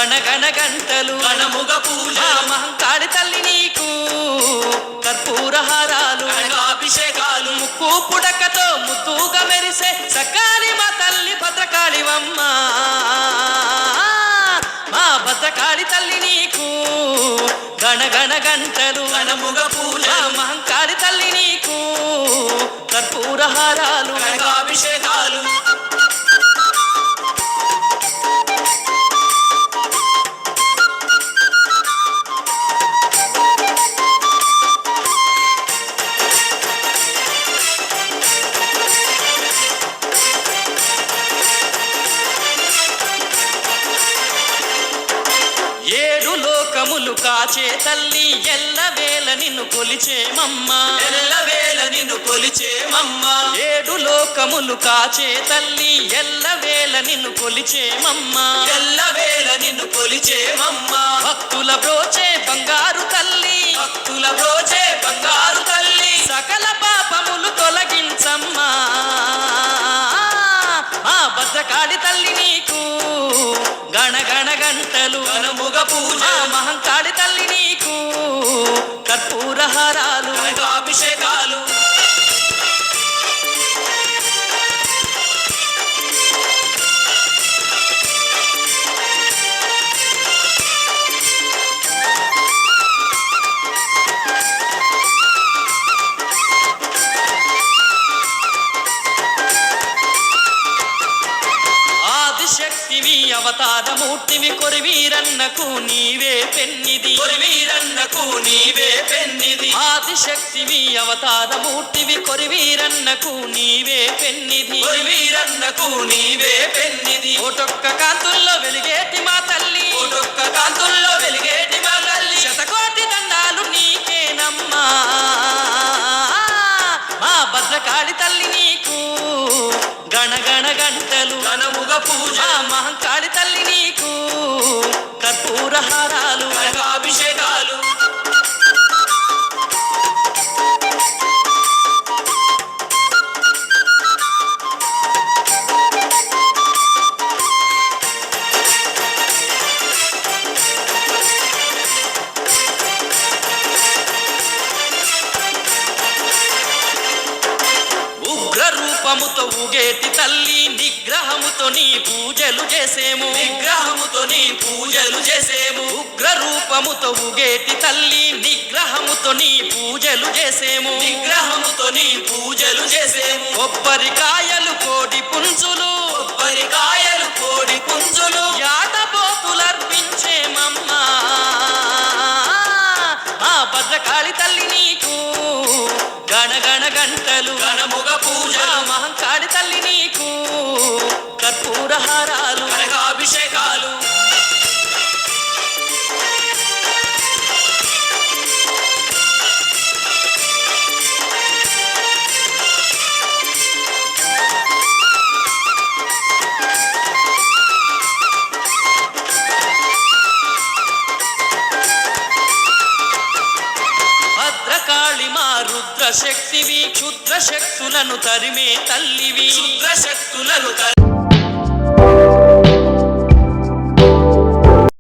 గణగణ గంటలు గణముగ పూజ మహంకాళి తల్లి నీకు కర్పూర హారాలు అభిషేకాలు ముక్కు పుడకతో ముద్దుగా మెరిసే సకాలి మా తల్లి భద్రకాళివమ్మ మా భద్రకాళి తల్లి నీకు గణగణ గంటలు గణముగ పూజ మహంకాళి తల్లి నీకు కర్పూర హారాలు అభిషేకాలు లోకములు కాచే తల్లి ఎల్లవేళ నిన్ను కొలిచేమమ్మ ఎల్లవేళ నిన్ను కొలిచేమమ్మ ఏడు లోకములు కాచే తల్లి ఎల్లవేళ నిన్ను కొలిచేమమ్మ ఎల్లవేళ నిన్ను కొలిచేమమ్మ భక్తుల బ్రోచే బంగారు తల్లి భక్తుల బ్రోచే బంగారు తల్లి సకల పాపములు తొలగించమ్మా ఆ భద్రకాళి తల్లి నీకు గణగణ గంటలు గణముగ పూజ మహంకాళి తల్లి నీకు కర్పూర హారాలు అభిషేకాలు శక్తివి అవతారమూర్తివి కొరివీరన్నకు నీవే పెన్నిది కొరివీరన్నకు నీవే పెన్నిది ఆదిశక్తివి అవతారమూర్తివి కొరివీరన్నకు నీవే పెన్నిది కొరివీరన్నకు నీవే పెన్నిది ఒటొక్క కాంతుల్లో వెలిగేటి మా తల్లి ఒటొక్క కాంతుల్లో వెలిగేటి మా తల్లి శతకోటి దండాలు నీకేనమ్మా మా భద్రకాళి తల్లి నీకు గణగణ గంటలు గణముగ పూజ మహంకాళి తల్లి నీకు కర్పూర హారాలు అభిషేకాలు రూపముతో ఊగేటి తల్లి నిగ్రహముతో నీ పూజలు చేసేము నిగ్రహముతో నీ పూజలు చేసేము ఉగ్ర రూపముతో ఊగేటి తల్లి నిగ్రహముతో నీ పూజలు చేసేము నిగ్రహముతో నీ పూజలు చేసేము కొబ్బరికాయలు కోడి పుంజులు కొబ్బరికాయలు కోడి పుంజులు యాటబోతులర్పించేమమ్మా ఆ భద్రకాళి తల్లి నీకు గణగణ గంటలు గణముగ పూజ మహంకాళి తల్లి నీకు కర్పూర హారాలు అభిషేకాలు భద్రకాళి మా రుద్ర శక్తివి క్షుద్ర శక్తులను తరిమే తల్లివి క్షుద్ర శక్తులను